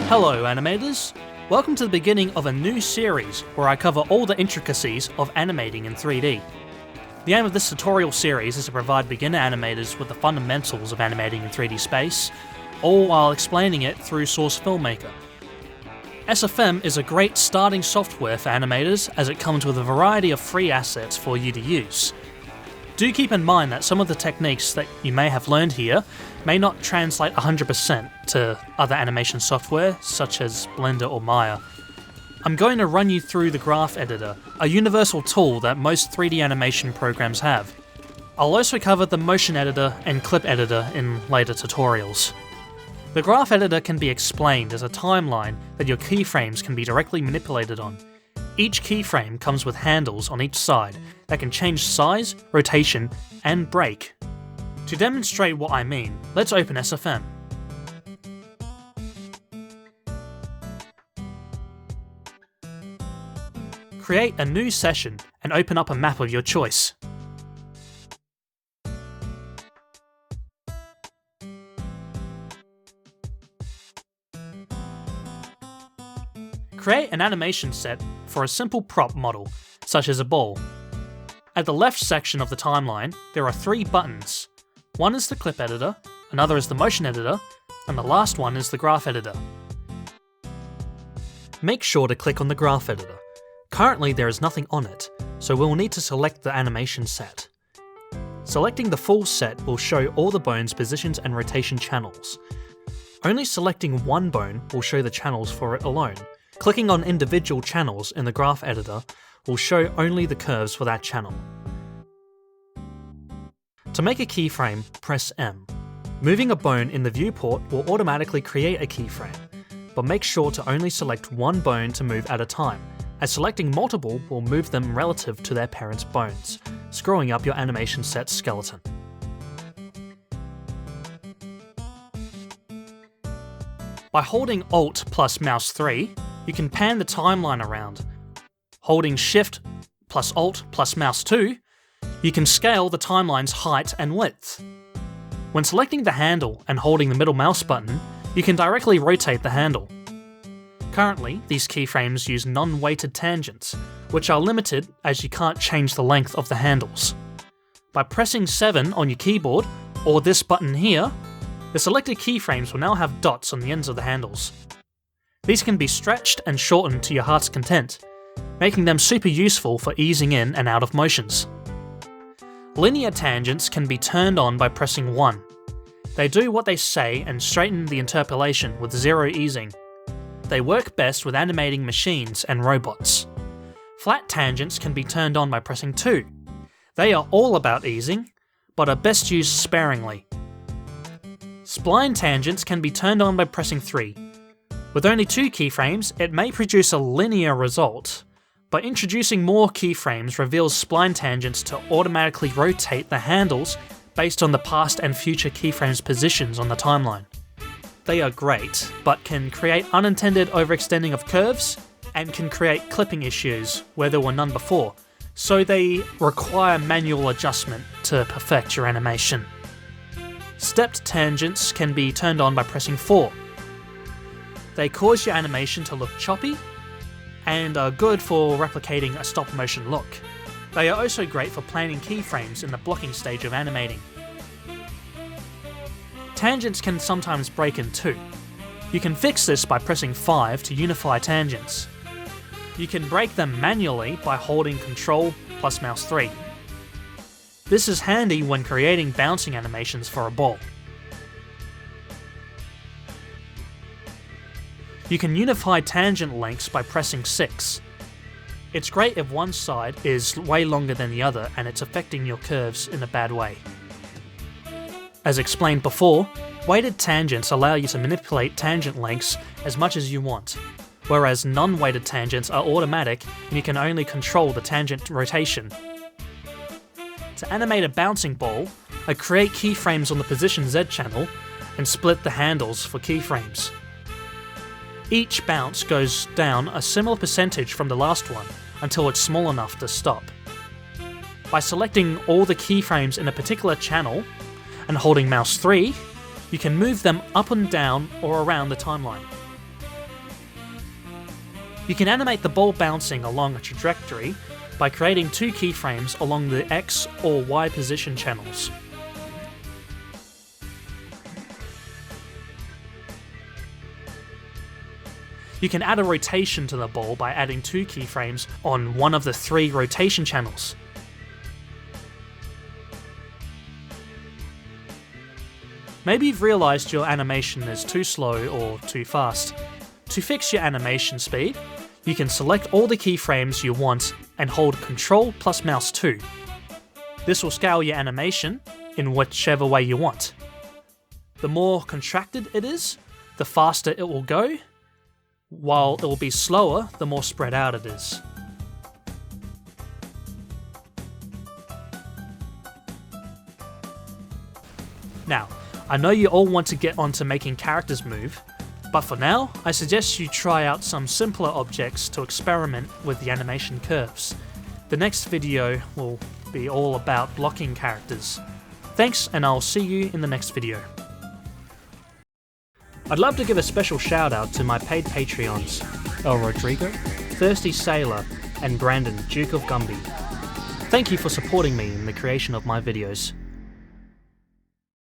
Hello animators! Welcome to the beginning of a new series where I cover all the intricacies of animating in 3D. The aim of this tutorial series is to provide beginner animators with the fundamentals of animating in 3D space, all while explaining it through Source Filmmaker. SFM is a great starting software for animators as it comes with a variety of free assets for you to use. Do keep in mind that some of the techniques that you may have learned here may not translate 100% to other animation software such as Blender or Maya. I'm going to run you through the graph editor, a universal tool that most 3D animation programs have. I'll also cover the motion editor and clip editor in later tutorials. The graph editor can be explained as a timeline that your keyframes can be directly manipulated on. Each keyframe comes with handles on each side that can change size, rotation, and break. To demonstrate what I mean, let's open SFM. Create a new session and open up a map of your choice. Create an animation set for a simple prop model, such as a ball. At the left section of the timeline, there are 3 buttons. One is the clip editor, another is the motion editor, and the last one is the graph editor. Make sure to click on the graph editor. Currently there is nothing on it, so we'll need to select the animation set. Selecting the full set will show all the bones' positions and rotation channels. Only selecting one bone will show the channels for it alone. Clicking on individual channels in the graph editor will show only the curves for that channel. To make a keyframe, press M. Moving a bone in the viewport will automatically create a keyframe, but make sure to only select one bone to move at a time, as selecting multiple will move them relative to their parents' bones, screwing up your animation set's skeleton. By holding Alt plus mouse 3, you can pan the timeline around. Holding Shift plus Alt plus mouse 2, you can scale the timeline's height and width. When selecting the handle and holding the middle mouse button, you can directly rotate the handle. Currently, these keyframes use non-weighted tangents, which are limited as you can't change the length of the handles. By pressing 7 on your keyboard, or this button here, the selected keyframes will now have dots on the ends of the handles. These can be stretched and shortened to your heart's content, making them super useful for easing in and out of motions. Linear tangents can be turned on by pressing 1. They do what they say and straighten the interpolation with 0 easing. They work best with animating machines and robots. Flat tangents can be turned on by pressing 2. They are all about easing, but are best used sparingly. Spline tangents can be turned on by pressing 3. With only 2 keyframes, it may produce a linear result, but introducing more keyframes reveals spline tangents to automatically rotate the handles based on the past and future keyframes' positions on the timeline. They are great, but can create unintended overextending of curves, and can create clipping issues where there were none before, so they require manual adjustment to perfect your animation. Stepped tangents can be turned on by pressing 4. They cause your animation to look choppy, and are good for replicating a stop-motion look. They are also great for planning keyframes in the blocking stage of animating. Tangents can sometimes break in 2. You can fix this by pressing 5 to unify tangents. You can break them manually by holding Ctrl plus mouse 3. This is handy when creating bouncing animations for a ball. You can unify tangent lengths by pressing 6. It's great if one side is way longer than the other and it's affecting your curves in a bad way. As explained before, weighted tangents allow you to manipulate tangent lengths as much as you want, whereas non-weighted tangents are automatic and you can only control the tangent rotation. To animate a bouncing ball, I create keyframes on the position Z channel and split the handles for keyframes. Each bounce goes down a similar percentage from the last one until it's small enough to stop. By selecting all the keyframes in a particular channel and holding mouse 3, you can move them up and down or around the timeline. You can animate the ball bouncing along a trajectory by creating 2 keyframes along the X or Y position channels. You can add a rotation to the ball by adding 2 keyframes on one of the 3 rotation channels. Maybe you've realised your animation is too slow or too fast. To fix your animation speed, you can select all the keyframes you want and hold Ctrl plus mouse 2. This will scale your animation in whichever way you want. The more contracted it is, the faster it will go, while it will be slower the more spread out it is. Now, I know you all want to get onto making characters move, but for now, I suggest you try out some simpler objects to experiment with the animation curves. The next video will be all about blocking characters. Thanks, and I'll see you in the next video. I'd love to give a special shout out to my paid Patreons, El Rodrigo, Thirsty Sailor, and Brandon, Duke of Gumby. Thank you for supporting me in the creation of my videos.